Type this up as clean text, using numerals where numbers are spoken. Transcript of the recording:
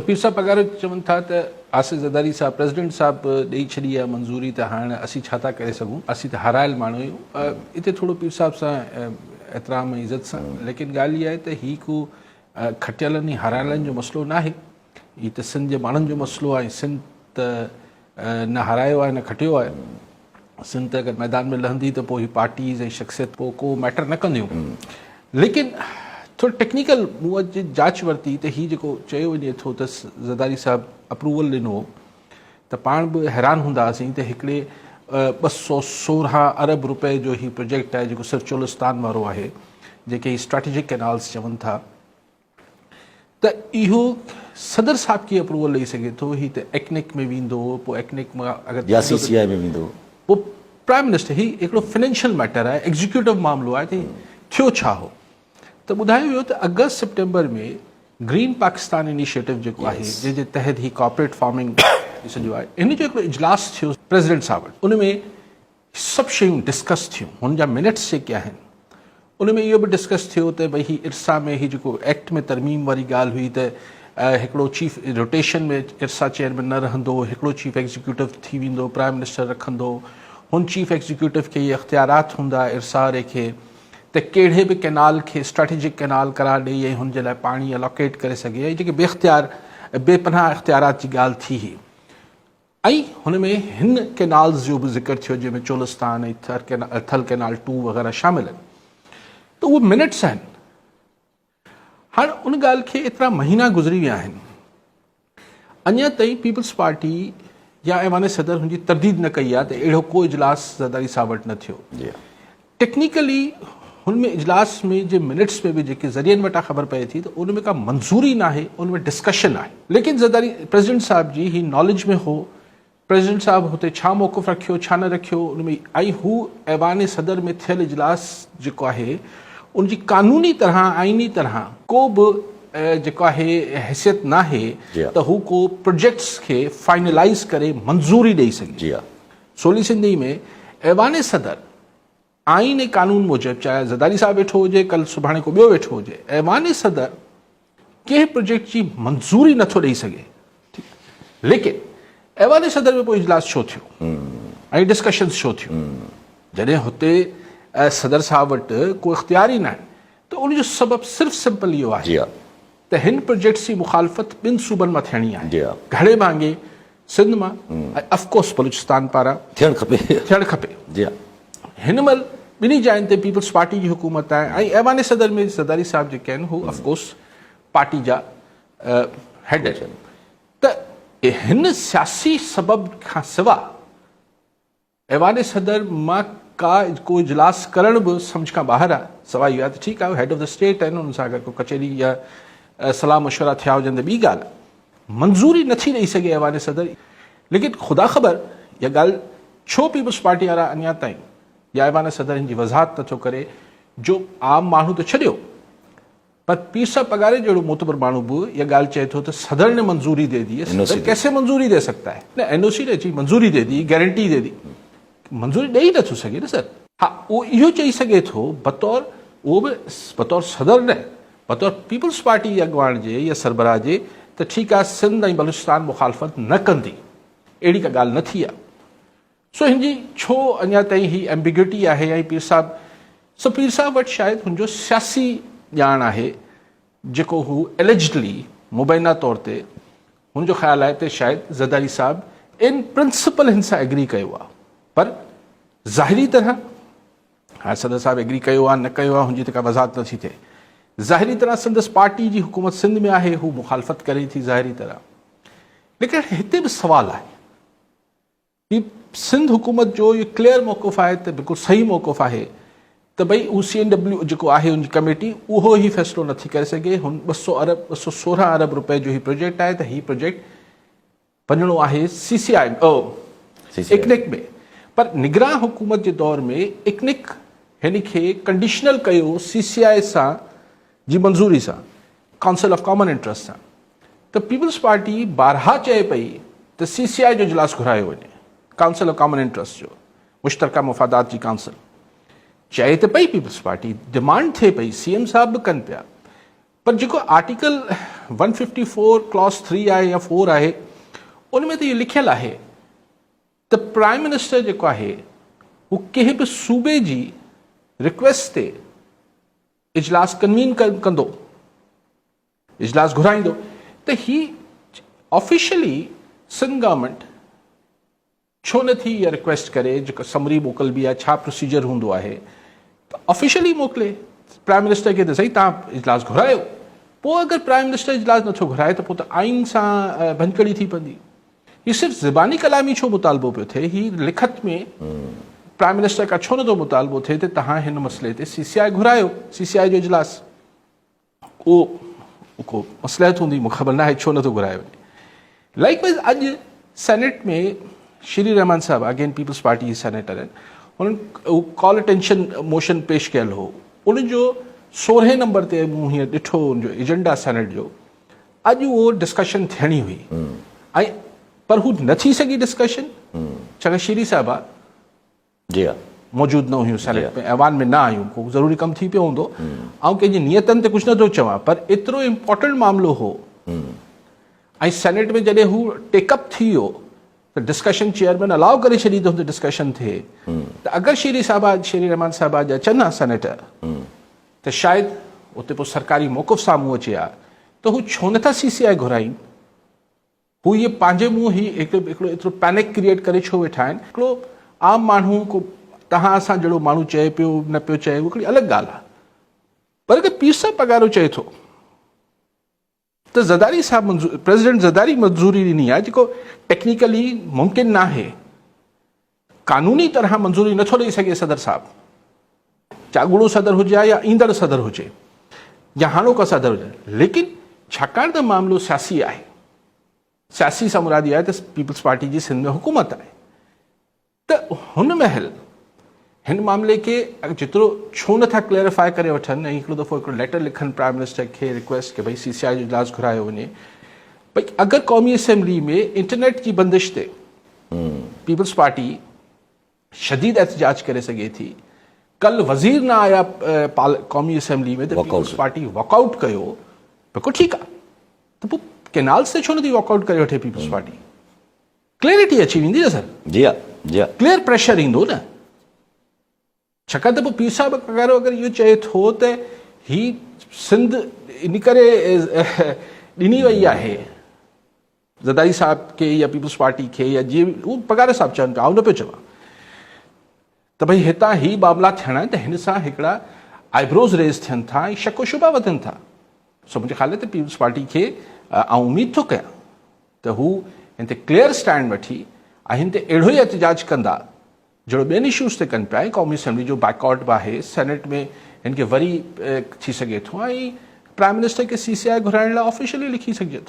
पीर साहब पगार चवनि था त आसिफ ज़रदारी साहब प्रेसिडेंट साहब ॾेई छॾी आहे मंज़ूरी, त हाणे असीं छा था करे सघूं, असीं त हारायल माण्हू आहियूं। हिते थोरो पीर साहब सां एतिराम ऐं इज़त सां, लेकिन ॻाल्हि इहा आहे त हीउ को खटियलनि हारायलनि जो मसइलो न आहे, हीउ त सिंध जे माण्हुनि जो मसइलो आहे। सिंध त न हारायो आहे न खटियो आहे। सिंध त अगरि मैदान में लहंदी त पोइ हीअ पार्टीज़ ऐं शख़्सियत पोइ को मैटर न कंदियूं। लेकिन थोरो टेक्निकल मूं अॼु जांच वरिती त हीउ जेको चयो वञे थो त ज़रदारी साहब अप्रूवल ॾिनो, त पाण बि हैरान हूंदा हुआसीं त हिकिड़े 216 अरब रुपए जो हीउ प्रोजेक्ट आहे जेको सिर्फ़ु चोलिस्तान वारो आहे, जेके स्ट्रेटेजिक कैनाल्स चवनि था, त इहो सदर साहब खे अप्रूवल ॾेई सघे थो। हीउ त एक्निक में वेंदो, पोइ एक्निक मां अगरि या CCI में वेंदो, पोइ प्राइम मिनिस्टर। हीउ हिकिड़ो फाइनेंशियल मैटर आहे, एग्जीक्यूटिव मामिलो आहे त थियो छा हो। त ॿुधायो वियो त अगस्त सितंबर में ग्रीन पाकिस्तान इनिशिएटिव जेको आहे, जंहिंजे तहत ही कॉर्पोरेट फार्मिंग सॼो आहे, इन जो हिकिड़ो इजलास थियो प्रेसिडेंट साहब वटि। उन में सभु शयूं डिस्कस थियूं, हुन जा मिनट्स जेके आहिनि उन में इहो बि डिस्कस थियो त भई हीउ इरसा में हीउ जेको एक्ट में तरमीम वारी ॻाल्हि हुई त हिकिड़ो चीफ रोटेशन में इरसा चेयरमैन न रहंदो, हिकिड़ो चीफ एग्जीक्यूटिव थी वेंदो, प्राइम मिनिस्टर रखंदो। हुन चीफ एग्जीक्यूटिव खे इहे इख्तियारात हूंदा इरसा खे त कहिड़े बि कैनाल खे स्ट्रेटेजिक कैनाल करार ॾेई ऐं हुनजे लाइ पाणी अलोकेट करे सघे, ऐं जेके बेपनाह इख्तियारात जी ॻाल्हि थी हुई। ऐं हुन में हिन कैनाल्स जो बि ज़िक्र थियो जंहिंमें चोलिस्तान ऐं थल कैनाल 2 वग़ैरह शामिल आहिनि। त उहे मिनट्स आहिनि। हाणे उन ॻाल्हि खे एतिरा महीना गुज़री विया आहिनि, अञा ताईं पीपल्स पार्टी या ऐवान सदर हुनजी तरदीद न कई आहे त अहिड़ो को इजलास ज़रदारी साहब वटि न थियो। टेक्निकली हुन में इजलास में जे मिनट्स में बि जेके ज़रियनि वटां ख़बर पए थी त उन में का मंज़ूरी न आहे, उन में डिस्कशन आहे। लेकिन ज़रदारी प्रेसिडेंट साहब जी ही नॉलेज में हो, प्रेसिडेंट साहब हुते छा मौक़िफ़ रखियो छा न रखियो उन में, ऐं हू ऐवान सदर में थियल इजलास जेको आहे उनजी कानूनी तरह आइनी तरह को बि जेको आहे हैसियत न आहे त हू को प्रोजेक्ट्स खे फाइनलाइज़ करे मंज़ूरी ॾेई सघे। सोली सिंधी में ऐवान सदर आइन ऐं कानून मूजिबि, चाहे ज़रदारी साहब वेठो हुजे, कल सुभाणे को ॿियो वेठो हुजे, ऐवान सदर कंहिं प्रोजेक्ट जी मंज़ूरी नथो ॾेई सघे। लेकिन ऐवान सदर में पोइ इजलास छो थियो ऐं डिस्कशन्स छो थियूं, जॾहिं हुते सदर साहब वटि को इख्तियार ई न आहे, त उनजो सबबु सिर्फ़ु सिंपल इहो आहे त हिन प्रोजेक्ट्स जी मुखालफ़त ॿिनि सूबनि मां थियणी आहे, घणे भाङे सिंध मां ऐं ऑफकोर्स बलूचिस्तान पारां थियणु खपे। हिन महिल ॿिन्ही जायुनि ते पीपल्स पार्टी जी हुकूमत आहे ऐं ऐवान सदर में ज़रदारी साहब जेके आहिनि हू ऑफकोर्स पार्टी जा हेड आहिनि। त हिन सियासी सबब खां सवाइ ऐवान सदर मां को इजलास करण बि सम्झ खां ॿाहिरि आहे। सवाइ इहो आहे त ठीकु आहे हेड ऑफ द स्टेट आहिनि, हुन सां अगरि को कचहरी या सलाह मशवरा थिया हुजनि त ॿी ॻाल्हि, मंज़ूरी नथी ॾेई सघे ऐवान सदर। लेकिन ख़ुदा ख़बर इहा ॻाल्हि छो पीपल्स पार्टी वारा अञा ताईं या ऐवान सदर हिन जी वज़ाहत नथो करे, जो आम माण्हू त छॾियो, पर पीर साहब पगारे जहिड़ो मोतबर माण्हू बि इहा ॻाल्हि चए थो त सदर ने मंजूरी दे दी है। सदर कैसे मंजूरी दे सकता है? न NOC ने जी मंजूरी दे दी, गारंटी दे दी, मंजूरी ॾेई नथो सघे न सर। हा, उहो इहो चई सघे थो बतौर, उहो बि बतौर सदर न, बतौर पीपल्स पार्टी अॻुवाण जे या सरबराह जे, त ठीकु आहे सिंध ऐं बलूचिस्तान मुखालफ़त न कंदी, अहिड़ी का ॻाल्हि न थी आहे। सो हिनजी छो अञा ताईं ही एम्बिग्यूटी आहे। ऐं पीर साहब वटि शायदि हुनजो सियासी ॼाण आहे, जेको हू एलिजिडली मुबैना तौर ते हुनजो ख़्यालु आहे त शायदि ज़रदारी साहब इन प्रिंसिपल हिन सां एग्री कयो आहे, पर ज़ाहिरी तरह हाणे सदर साहब एग्री कयो आहे न कयो आहे हुनजी त का वज़ाहत नथी थिए। ज़ाहिरी तरह संदसि पार्टी जी हुकूमत सिंध में आहे, हू मुखालफ़त करे थी ज़ाहिरी तरह। लेकिन हिते बि सुवालु आहे, ही सिंध हुकूमत जो इहो क्लियर मौक़िफ़ आहे त बिल्कुलु सही मौक़िफ़ आहे त भई CNW जेको आहे हुनजी कमेटी उहो ई फ़ैसिलो नथी करे सघे। हुन 216 अरब रुपए जो ही प्रोजेक्ट आहे त हीउ प्रोजेक्ट वञिणो आहे CCI इकनिक में, पर निगरान हुकूमत जे दौर में इकनिक हिन खे कंडीशनल कयो CCI सां जी मंज़ूरी सां, काउंसिल ऑफ कॉमन इंट्रस्ट सां। त पीपल्स पार्टी बारहा चए पई त CCI जो इजलास घुरायो वञे, काउंसिल ऑफ कॉमन इंट्रस्ट जो, मुश्तरका मुफ़ादात जी काउंसिल चए त पई पीपल्स पार्टी, डिमांड थिए पई, CM साहब बि कनि पिया, पर जेको आर्टिकल 154 क्लॉज 3 आहे या 4 आहे, उन में त इहो लिखियलु आहे त प्राइम मिनिस्टर जेको आहे हू कंहिं बि सूबे जी रिक्वेस्ट ते इजलास कन्वीन कंदो, इजलास घुराईंदो। त ही ऑफिशियली सिंध गवर्नमेंट छो नथी इहा रिक्वेस्ट करे, जेको समरी मोकिलबी आहे, छा प्रोसीजर हूंदो आहे, त ऑफिशियली मोकिले प्राइम मिनिस्टर खे त सही तव्हां इजलास घुरायो। पोइ अगरि प्राइम मिनिस्टर इजलास नथो घुराए त पोइ त आइन सां भंजकड़ी थी पवंदी। हीउ सिर्फ़ु ज़बानी कलामी छो मुतालबो पियो थिए, हीउ लिखत में प्राइम मिनिस्टर खां छो नथो मुतालबो थिए त तव्हां हिन मसइले ते CCI घुरायो, CCI जो इजलास। को मसलहत हूंदी, मूंखे ख़बर न आहे छो नथो घुरायो वञे। लाइकवाइज़ अॼु सेनेट में श्री रहमान साहब अगेन पीपल्स पार्टी जी सेनेटर आहिनि, हुननि कॉल अटेंशन मोशन पेश कयल हो, उनजो 16 नंबर ते मूं हीअं ॾिठो उनजो एजेंडा सेनेट जो। अॼु उहो डिस्कशन थियणी हुई ऐं पर हू न थी सघी डिस्कशन, छाकाणि श्री साहिबा जी हा मौजूदु न हुयूं सेनेट में, ऐवान में न आयूं, को ज़रूरी कमु थी पियो हूंदो। ऐं कंहिंजी नियतनि ते कुझु नथो चवां, पर एतिरो इम्पोर्टेंट मामिलो हो ऐं सेनेट में जॾहिं हू टेकअप थी वियो त डिस्कशन चेयरमैन अलाउ करे छॾी त हुते डिस्कशन थिए। त अगरि श्री रहमान साहिब अॼु अचनि हा सेनेटर त शायदि उते पोइ सरकारी मौक़िफ़ साम्हूं अचे हा त हू छो नथा CCI घुराइनि। हू इहे पंहिंजे मुंहुं ई हिकिड़ो एतिरो पैनिक क्रिएट करे छो वेठा आहिनि। हिकिड़ो आम माण्हू को तव्हां असां जहिड़ो माण्हू चए पियो न पियो चए, उहा हिकिड़ी अलॻि ॻाल्हि आहे, पर अगरि पीर साहिब पघारो चए थो त ज़रदारी साहिब प्रेसिडेंट ज़रदारी मंज़ूरी ॾिनी आहे, जेको टेक्निकली मुमकिन न आहे, कानूनी तरह मंज़ूरी नथो ॾेई सघे सदर साहिब, चागुड़ो सदर हुजे या ईंदड़ सदर हुजे या हाणोका सदर हुजे। लेकिन छाकाणि त मामिलो सियासी आहे, सियासी सां मुरादी आहे त पीपल्स पार्टी जी सिंध में हुकूमत आहे, त हुन महिल हिन मामले खे जेतिरो छो नथा क्लैरिफाई करे वठनि ऐं हिकिड़ो दफ़ो हिकिड़ो लेटर लिखनि प्राइम मिनिस्टर खे रिक्वेस्ट के भई CCI जो इजलास घुरायो वञे। भई अगरि क़ौमी असेंबली में इंटरनेट जी बंदिश ते पीपल्स पार्टी शदीद एहतजाज करे सघे थी, कल वज़ीर न आया क़ौमी असेंबली में त पीपल्स पार्टी वॉकआउट कयो, बिल्कुलु ठीकु आहे, त पोइ कैनाल्स ते छो नथी वॉकआउट करे वठे पीपल्स पार्टी? क्लैरिटी अची वेंदी न सर, जी हा जी हा, क्लियर प्रेशर ईंदो न। छाकाणि त पोइ पीर साहिब पघारो अगरि इहो चए थो त ही सिंध इन करे ॾिनी वई आहे ज़रदारी साहिब खे या पीपल्स पार्टी खे या जीअं उहो पघार साहिब चवनि पिया, आउं न पियो चवां, त भई हितां ही मामला थियणा आहिनि त हिन सां हिकिड़ा आईब्रोज रेज़ थियनि था ऐं शक शुबा वधनि था। सो मुंहिंजे ख़्याल ते पीपल्स पार्टी खे आउं उमीद थो कयां त हू हिन ते क्लियर स्टैंड वठी ऐं हिन ते अहिड़ो ई एहतजाज कंदा जहिड़ो ॿियनि इशूज़ ते कनि पिया। क़ौमी असेंबली जो बाइकआउट बि आहे, सेनेट में हिन खे वरी थी सघे थो ऐं प्राइम मिनिस्टर खे CCI घुराइण लाइ ऑफिशियली लिखी सघिजे थो।